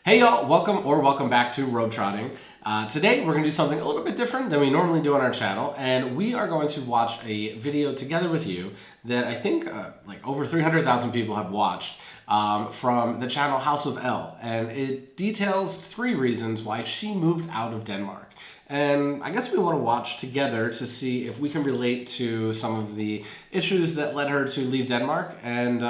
Hey y'all, welcome back to Road Trotting. Today we're going to do something a little bit different than we normally do on our channel, and we are going to watch a video together with you that I think like over 300,000 people have watched from the channel House of L, and it details 3 reasons why she moved out of Denmark. And I guess we want to watch together to see if we can relate to some of the issues that led her to leave Denmark, and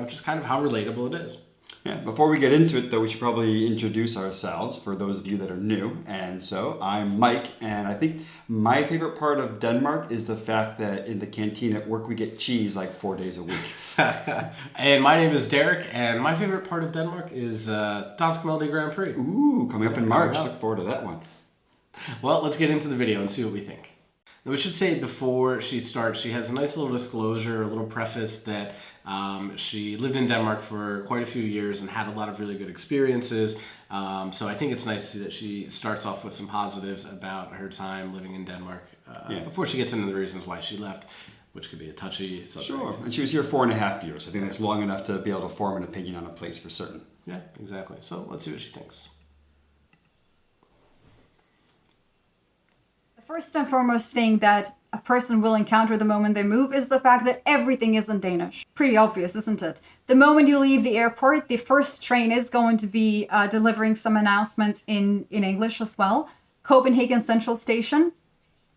just kind of how relatable it is. Yeah, before we get into it, though, we should probably introduce ourselves for those of you that are new. And so I'm Mike, and I think my favorite part of Denmark is the fact that in the canteen at work we get cheese like 4 days a week. And my name is Derek, and my favorite part of Denmark is Dansk Melody Grand Prix. Ooh, coming up in March. Look forward to that one. Well, let's get into the video and see what we think. Now, we should say before she starts, she has a nice little disclosure, a little preface that she lived in Denmark for quite a few years and had a lot of really good experiences. So I think it's nice to see that she starts off with some positives about her time living in Denmark before she gets into the reasons why she left, which could be a touchy subject. Sure, and she was here 4.5 years. I think that's long enough to be able to form an opinion on a place for certain. Yeah, exactly. So let's see what she thinks. First and foremost thing that a person will encounter the moment they move is the fact that everything is in Danish. Pretty obvious, isn't it? The moment you leave the airport, the first train is going to be delivering some announcements in English as well. Copenhagen Central Station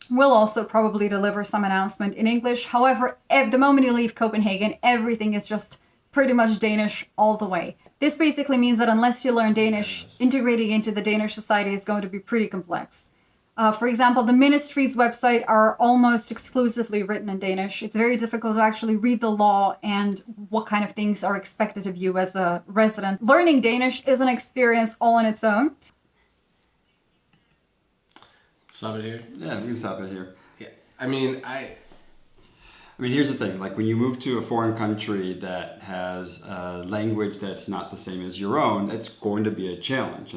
will also probably deliver some announcement in English. However, the moment you leave Copenhagen, everything is just pretty much Danish all the way. This basically means that unless you learn Danish, integrating into the Danish society is going to be pretty complex. For example, the ministry's website are almost exclusively written in Danish. It's very difficult to actually read the law and what kind of things are expected of you as a resident. Learning Danish is an experience all on its own. Stop it here? Yeah, we can stop it here. Yeah, I mean, here's the thing. Like when you move to a foreign country that has a language that's not the same as your own, that's going to be a challenge.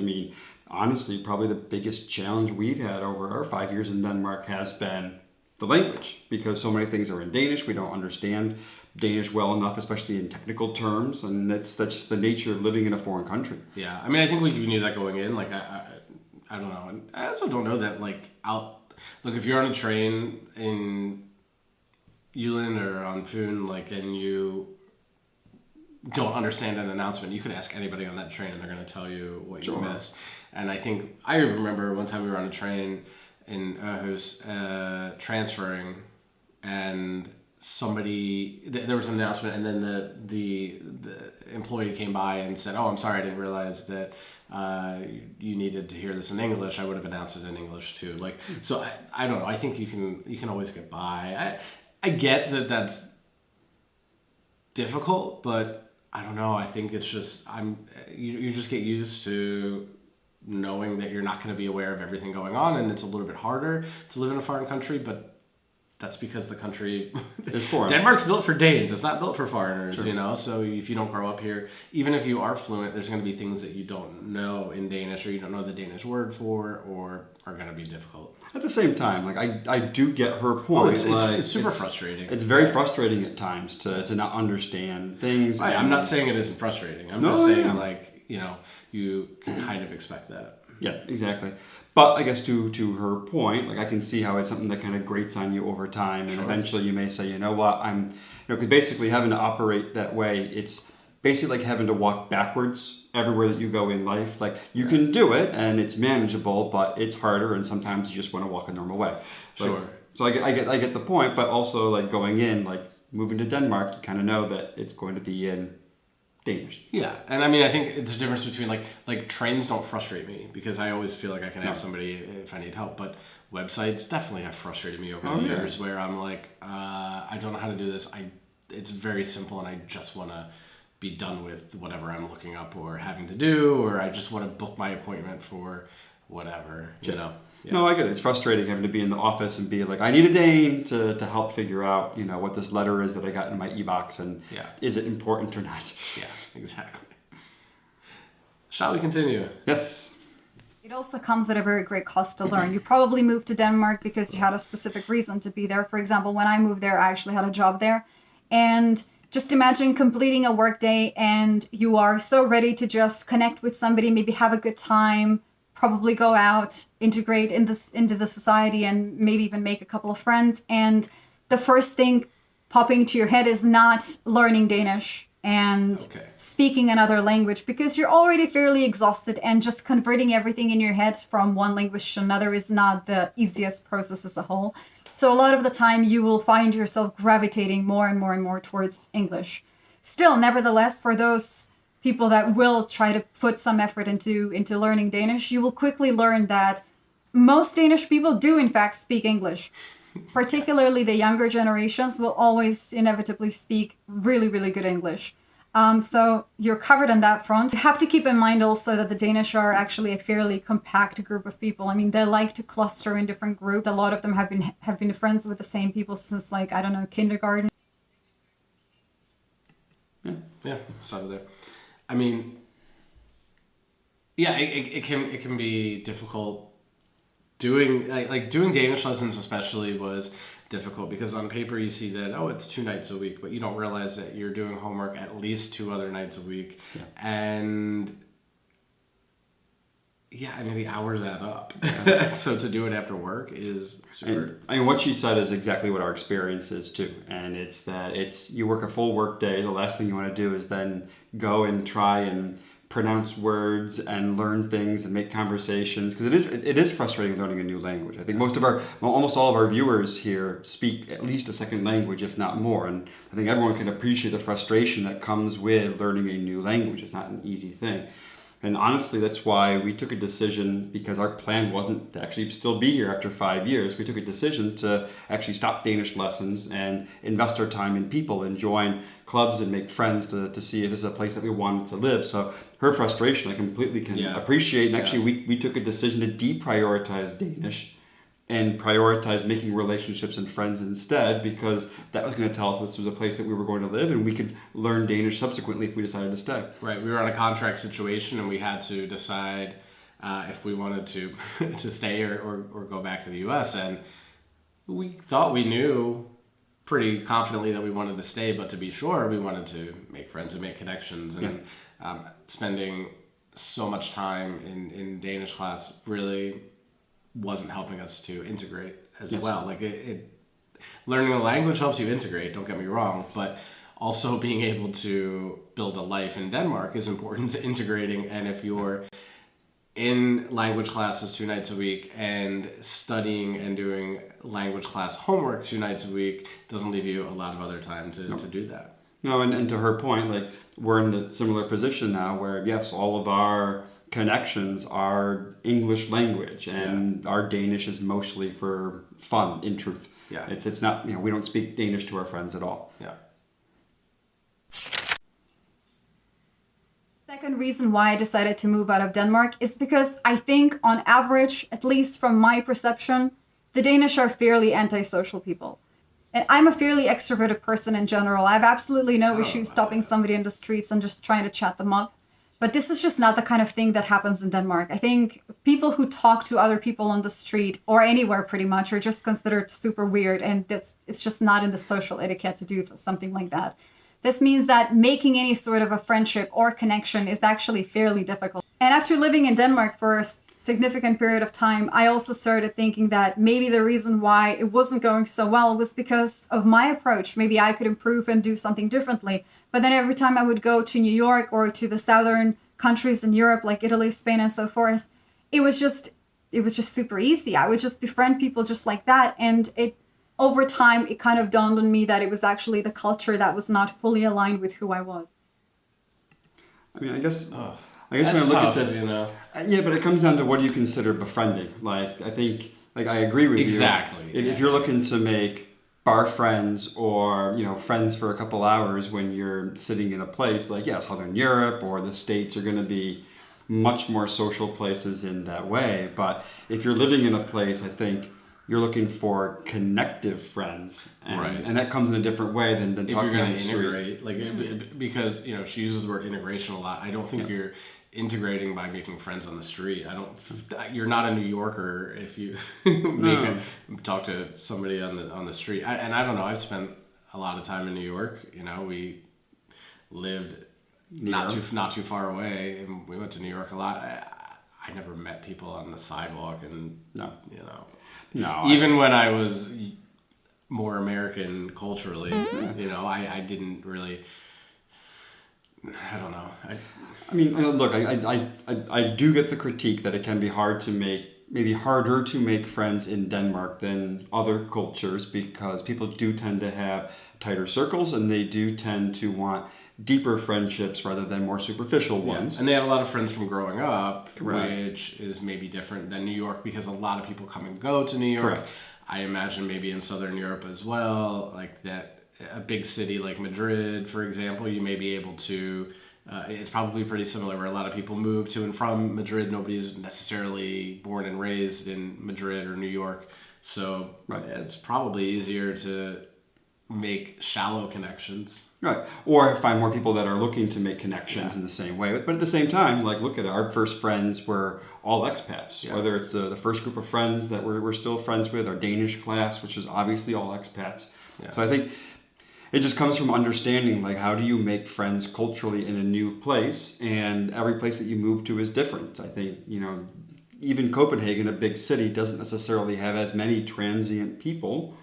Honestly, probably the biggest challenge we've had over our 5 years in Denmark has been the language, because so many things are in Danish. We don't understand Danish well enough, especially in technical terms, and that's just the nature of living in a foreign country. Yeah, I think we knew that going in. Like, I don't know. And I also don't know that, like, look, if you're on a train in Yulin or on Fyn, like, and you don't understand an announcement, you can ask anybody on that train and they're going to tell you what you miss. And I remember one time we were on a train in Aarhus transferring, and there was an announcement, and then the employee came by and said, "Oh, I'm sorry, I didn't realize that you needed to hear this in English. I would have announced it in English too." Like, so I don't know. I think you can always get by. I get that that's difficult, but I don't know. I think it's just you just get used to knowing that you're not going to be aware of everything going on, and it's a little bit harder to live in a foreign country, but that's because the country is foreign. Denmark's built for Danes. It's not built for foreigners, Sure. So if you don't grow up here, even if you are fluent, there's going to be things that you don't know in Danish, or you don't know the Danish word for, or are going to be difficult. At the same time, like I do get her point. It's super frustrating. It's very frustrating at times to not understand things. I'm not saying it isn't frustrating. I'm just saying you can kind of expect that. Yeah, exactly. But I guess to her point, like I can see how it's something that kind of grates on you over time, and eventually you may say, you know what, because basically having to operate that way, it's basically like having to walk backwards everywhere that you go in life. Like you can do it and it's manageable, but it's harder, and sometimes you just want to walk a normal way. Sure. So I get the point, but also like going in, like moving to Denmark, you kind of know that it's going to be in Danish. Yeah, and I think it's a difference between like trains don't frustrate me because I always feel like I can ask somebody if I need help, but websites definitely have frustrated me over the years where I'm like, I don't know how to do this. It's very simple, and I just want to be done with whatever I'm looking up or having to do, or I just want to book my appointment for whatever, Yeah. No, I get it. It's frustrating having to be in the office and be like, I need a Dane to help figure out, what this letter is that I got in my e-box, and is it important or not? Yeah, exactly. Shall we continue? Yes. It also comes at a very great cost to learn. You probably moved to Denmark because you had a specific reason to be there. For example, when I moved there, I actually had a job there. And Just imagine completing a workday and you are so ready to just connect with somebody, maybe have a good time, probably go out, integrate into the society, and maybe even make a couple of friends. And the first thing popping to your head is not learning Danish and speaking another language, because you're already fairly exhausted, and just converting everything in your head from one language to another is not the easiest process as a whole. So a lot of the time you will find yourself gravitating more and more and more towards English. Still, nevertheless, for those people that will try to put some effort into learning Danish, you will quickly learn that most Danish people do in fact speak English. Particularly the younger generations will always inevitably speak really, really good English. So you're covered on that front. You have to keep in mind also that the Danish are actually a fairly compact group of people. I mean, they like to cluster in different groups. A lot of them have been friends with the same people since, like, I don't know, kindergarten. Yeah, side of there. I mean, yeah, it can be difficult. Doing doing Danish lessons especially was difficult, because on paper you see that, oh, it's 2 nights a week, but you don't realize that you're doing homework at least 2 other nights a week. Yeah. And yeah, I mean, the hours add up. Yeah. So to do it after work is super. And, I mean, what she said is exactly what our experience is too. And it's that you work a full work day. The last thing you want to do is then go and try and pronounce words and learn things and make conversations, because it is frustrating learning a new language. I think almost all of our viewers here speak at least a second language, if not more, and I think everyone can appreciate the frustration that comes with learning a new language. It's not an easy thing. And honestly, that's why we took a decision, because our plan wasn't to actually still be here after 5 years. We took a decision to actually stop Danish lessons and invest our time in people and join clubs and make friends to see if this is a place that we wanted to live. So her frustration I completely can appreciate. And actually, we took a decision to deprioritize Danish and prioritize making relationships and friends instead, because that was going to tell us this was a place that we were going to live, and we could learn Danish subsequently if we decided to stay. Right. We were on a contract situation, and we had to decide if we wanted to to stay or go back to the U.S. And we thought we knew pretty confidently that we wanted to stay, but to be sure, we wanted to make friends and make connections. And spending so much time in Danish class really wasn't helping us to integrate as well. Like learning a language helps you integrate, don't get me wrong, but also being able to build a life in Denmark is important to integrating. And if you're in language classes 2 nights a week and studying and doing language class homework 2 nights a week, doesn't leave you a lot of other time to do that. No, and to her point, like, we're in a similar position now where, yes, all of our connections are English language, and our Danish is mostly for fun, in truth. Yeah. It's not, we don't speak Danish to our friends at all. Yeah. Second reason why I decided to move out of Denmark is because I think on average, at least from my perception, the Danish are fairly antisocial people. And I'm a fairly extroverted person in general. I have absolutely no issue stopping somebody in the streets and just trying to chat them up. But this is just not the kind of thing that happens in Denmark. I think people who talk to other people on the street or anywhere pretty much are just considered super weird, and it's just not in the social etiquette to do something like that. This means that making any sort of a friendship or connection is actually fairly difficult. And after living in Denmark for a significant period of time, I also started thinking that maybe the reason why it wasn't going so well was because of my approach. Maybe I could improve and do something differently. But then every time I would go to New York or to the southern countries in Europe, like Italy, Spain, and so forth, it was just super easy. I would just befriend people just like that. And over time, it kind of dawned on me that it was actually the culture that was not fully aligned with who I was. I mean, I guess when I look at this, yeah, but it comes down to, what do you consider befriending? Like, I think, like, I agree with you. Exactly. If you're looking to make bar friends or, friends for a couple hours when you're sitting in a place like, Southern Europe or the States are going to be much more social places in that way. But if you're living in a place, I think you're looking for connective friends, and that comes in a different way than if talking you're on the street. Integrate, because she uses the word integration a lot. I don't think you're integrating by making friends on the street. You're not a New Yorker if you talk to somebody on the street. I don't know. I've spent a lot of time in New York. You know, we lived New not York. too far away, and we went to New York a lot. I never met people on the sidewalk, and No. you know, No. even when I was more American culturally, you know, I didn't really. I don't know. I mean, look, I do get the critique that it can be hard to make, maybe harder to make friends in Denmark than other cultures because people do tend to have tighter circles and they do tend to want deeper friendships rather than more superficial ones. And they have a lot of friends from growing up, Correct. which is maybe different than New York because a lot of people come and go to New York. Correct. I imagine maybe in Southern Europe as well, like that a big city like Madrid, for example, you may be able to, it's probably pretty similar where a lot of people move to and from Madrid. Nobody's necessarily born and raised in Madrid or New York. So Right. it's probably easier to make shallow connections. Right. Or find more people that are looking to make connections in the same way. But at the same time, like, look at it, our first friends were all expats. Yeah. Whether it's the first group of friends that we're still friends with, our Danish class, which is obviously all expats. Yeah. So I think it just comes from understanding, like, how do you make friends culturally in a new place? And every place that you move to is different. I think, you know, even Copenhagen, a big city, doesn't necessarily have as many transient people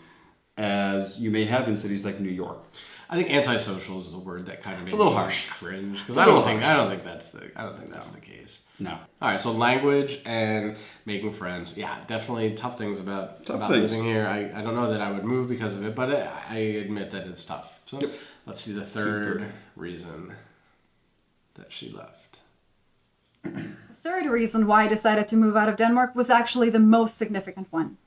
as you may have in cities like New York. I think antisocial is the word that kind of made a little me harsh. cringe because It's a I don't little think that's the case. No. All right, so language and making friends. Yeah, definitely tough things about Things. living here. I don't know that I would move because of it, but I admit that it's tough. So Yep. let's see the third reason that she left. The third reason why I decided to move out of Denmark was actually the most significant one.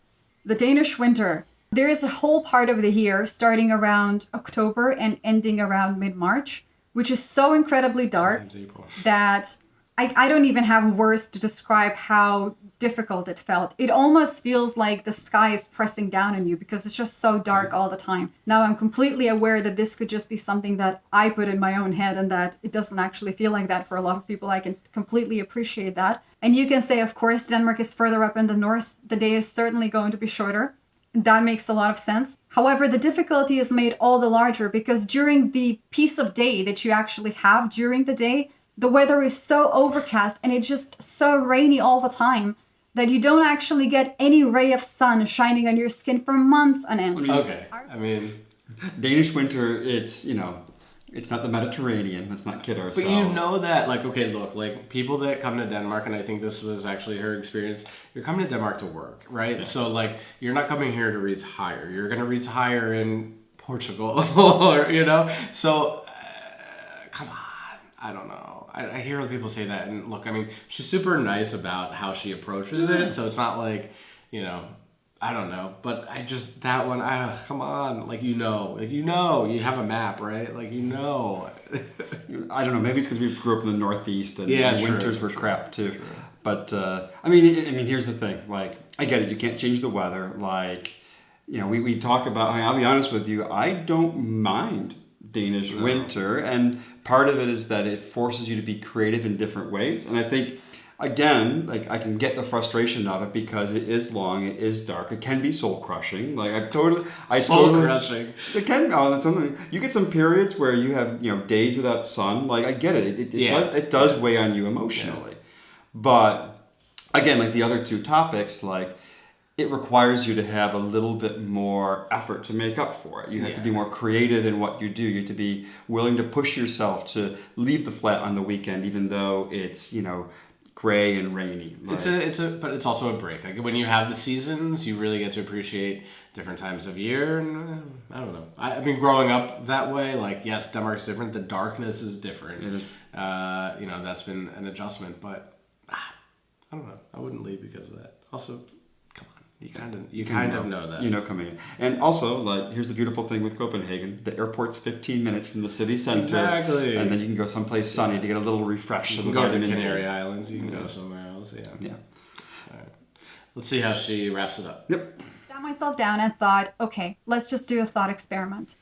The Danish winter. There is a whole part of the year starting around October and ending around mid-March, which is so incredibly dark Sometimes April. that I don't even have words to describe how difficult it felt. It almost feels like the sky is pressing down on you because it's just so dark all the time. Now I'm completely aware that this could just be something that I put in my own head and that it doesn't actually feel like that for a lot of people. I can completely appreciate that. And you can say, of course, Denmark is further up in the north. The day is certainly going to be shorter. That makes a lot of sense. However, the difficulty is made all the larger because during the piece of day that you actually have during the day, the weather is so overcast and it's just so rainy all the time that you don't actually get any ray of sun shining on your skin for months on end. Okay, I mean, Danish winter, it's, you know, it's not the Mediterranean. Let's not kid ourselves. but you know that, like, okay, look, like, people that come to Denmark, and I think this was actually her experience, you're coming to Denmark to work, right? Yeah. So, like, you're not coming here to retire. You're going to retire in Portugal, or, you know? So, come on. I don't know. I hear other people say that, and look, I mean, she's super nice about how she approaches it, so it's not like, you know, I don't know, but I just, that one, come on, like, you have a map, right? Like, you know. I don't know, maybe it's because we grew up in the Northeast and Yeah, winters true, were crap too. True. But, I mean, here's the thing, like, I get it, you can't change the weather, like, you know, we talk about, I'll be honest with you, I don't mind Danish winter, and part of it is that it forces you to be creative in different ways, and I think, again, like, I can get the frustration of it because it is long, it is dark, it can be soul crushing. Like, Soul crushing. It can. Something you get some periods where you have, you know, days without sun. Like, I get it. It does weigh on you emotionally, but again, like the other two topics, like, it requires you to have a little bit more effort to make up for it. You have to be more creative in what you do. You have to be willing to push yourself to leave the flat on the weekend, even though it's, you know, gray and rainy. Like, But it's also a break. Like, when you have the seasons, you really get to appreciate different times of year. And I don't know. I mean, growing up that way, like, yes, Denmark's different. The darkness is different. It is. You know, that's been an adjustment. But I don't know. I wouldn't leave because of that. Also, come on, you kind of know that. You know, coming in. And also, like, here's the beautiful thing with Copenhagen: the airport's 15 minutes from the city center. Exactly. And then you can go someplace sunny to get a little refresh. You can go to the Canary Islands. You can go somewhere else. Yeah. Yeah. All right. Let's see how she wraps it up. Yep. Sat myself down and thought, okay, let's just do a thought experiment.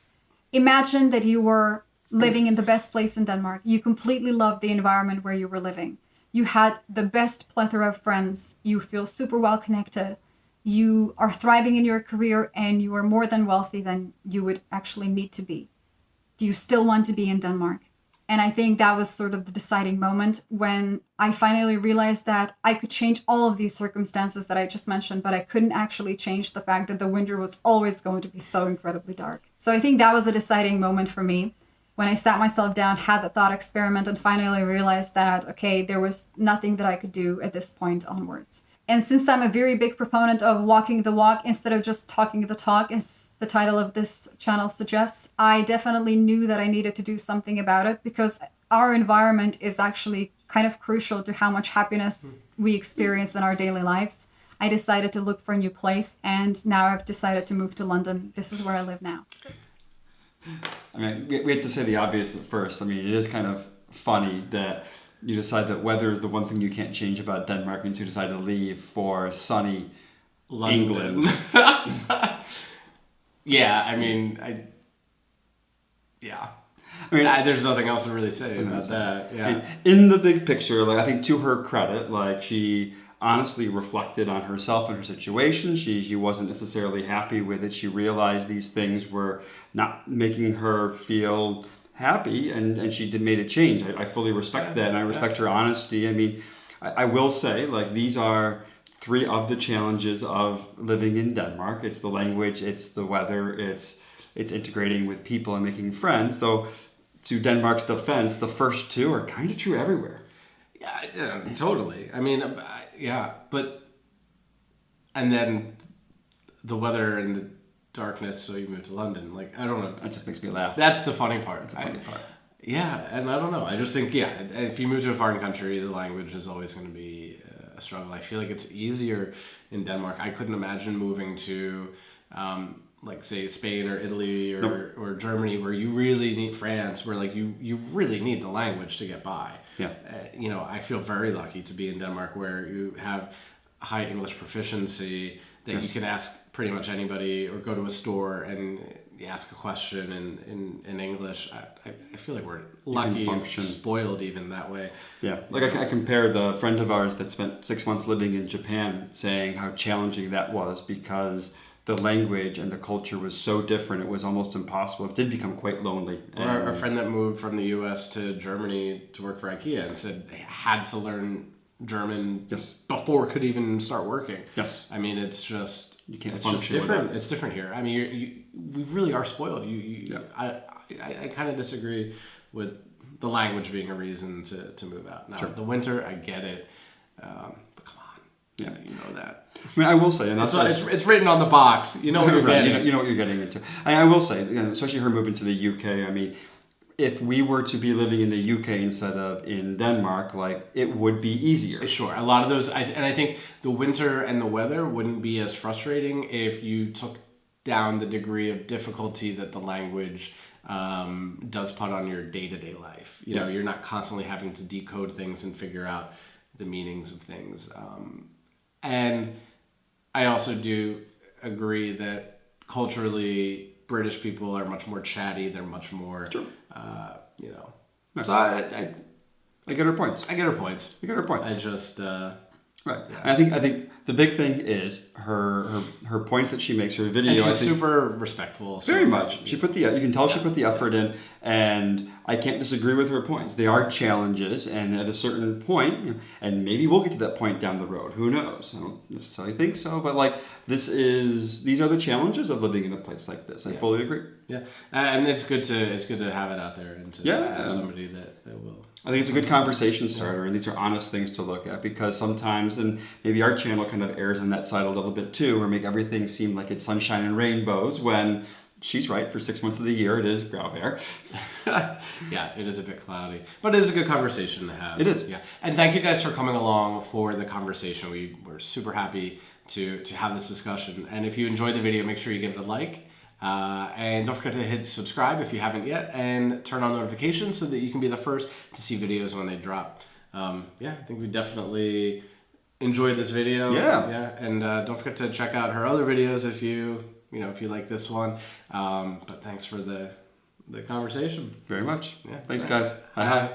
Imagine that you were living in the best place in Denmark. You completely loved the environment where you were living. You had the best plethora of friends. You feel super well connected. you are thriving in your career and you are more than wealthy than you would actually need to be. Do you still want to be in Denmark? And I think that was sort of the deciding moment when I finally realized that I could change all of these circumstances that I just mentioned, but I couldn't actually change the fact that the winter was always going to be so incredibly dark. So I think that was the deciding moment for me when I sat myself down, had the thought experiment, and finally realized that, okay, there was nothing that I could do at this point onwards. And since I'm a very big proponent of walking the walk instead of just talking the talk, as the title of this channel suggests, I definitely knew that I needed to do something about it because our environment is actually kind of crucial to how much happiness we experience in our daily lives. I decided to look for a new place, and now I've decided to move to London. This is where I live now. I mean, we have to say the obvious at first. I mean, it is kind of funny that you decide that weather is the one thing you can't change about Denmark, means you decide to leave for sunny London. England. Yeah, I mean, there's nothing else to really say about that. Yeah. In the big picture, like I think to her credit, like she honestly reflected on herself and her situation. She wasn't necessarily happy with it. She realized these things were not making her feel happy, and she made a change. I fully respect that, and I respect her honesty. I mean, I will say, like, these are 3 of the challenges of living in Denmark. It's the language, it's the weather, it's integrating with people and making friends. Though, to Denmark's defense, the first 2 are kind of true everywhere. Yeah, totally. I mean, and then the weather and the darkness, so you moved to London. Like, I don't know. That just makes me laugh. That's the funny part. That's the funny part. Yeah, and I don't know. I just think, if you move to a foreign country, the language is always going to be a struggle. I feel like it's easier in Denmark. I couldn't imagine moving to, like, say, Spain or Italy or Germany, where you really need France, where, like, you really need the language to get by. Yeah. I feel very lucky to be in Denmark, where you have high English proficiency that you can ask pretty much anybody, or go to a store and you ask a question in English. I feel like we're lucky and spoiled even that way. Yeah, like I compared a friend of ours that spent 6 months living in Japan, saying how challenging that was because the language and the culture was so different. It was almost impossible. It did become quite lonely. Or a friend that moved from the U.S. to Germany to work for IKEA and said they had to learn German before could even start working. Yes. I mean, it's just you can't it's just different. It's different here. I mean, we really are spoiled. I kind of disagree with the language being a reason to move out. Now, the winter, I get it, but come on, you know that. I mean, I will say, and it's written on the box. You know what you're getting. You know what you're getting into. I will say, especially her moving to the UK. I mean, if we were to be living in the UK instead of in Denmark, like, it would be easier. Sure. A lot of those, and I think the winter and the weather wouldn't be as frustrating if you took down the degree of difficulty that the language does put on your day-to-day life. You know, you're not constantly having to decode things and figure out the meanings of things. And I also do agree that culturally, British people are much more chatty. They're much more, So I get her points. I get her points. I get her points. I just right. Yeah. And I think the big thing is her points that she makes. Her video. And she's super respectful. Very much. She put you can tell she put the effort in, and I can't disagree with her points. They are challenges, and at a certain point, and maybe we'll get to that point down the road. Who knows? I don't necessarily think so, but like these are the challenges of living in a place like this. I fully agree. Yeah, and it's good to have it out there and to have somebody that will. I think it's a good conversation starter, and these are honest things to look at, because sometimes, and maybe our channel kind of errs on that side a little bit too, or make everything seem like it's sunshine and rainbows, when she's right, for 6 months of the year it is grauwehr. Yeah, it is a bit cloudy, but it is a good conversation to have. It is. Yeah, and thank you guys for coming along for the conversation. We're super happy to have this discussion, and if you enjoyed the video, make sure you give it a like. And don't forget to hit subscribe if you haven't yet, and turn on notifications so that you can be the first to see videos when they drop. I think we definitely enjoyed this video. And don't forget to check out her other videos if you like this one. But thanks for the conversation. Very much. Yeah. Thanks, guys. Hi.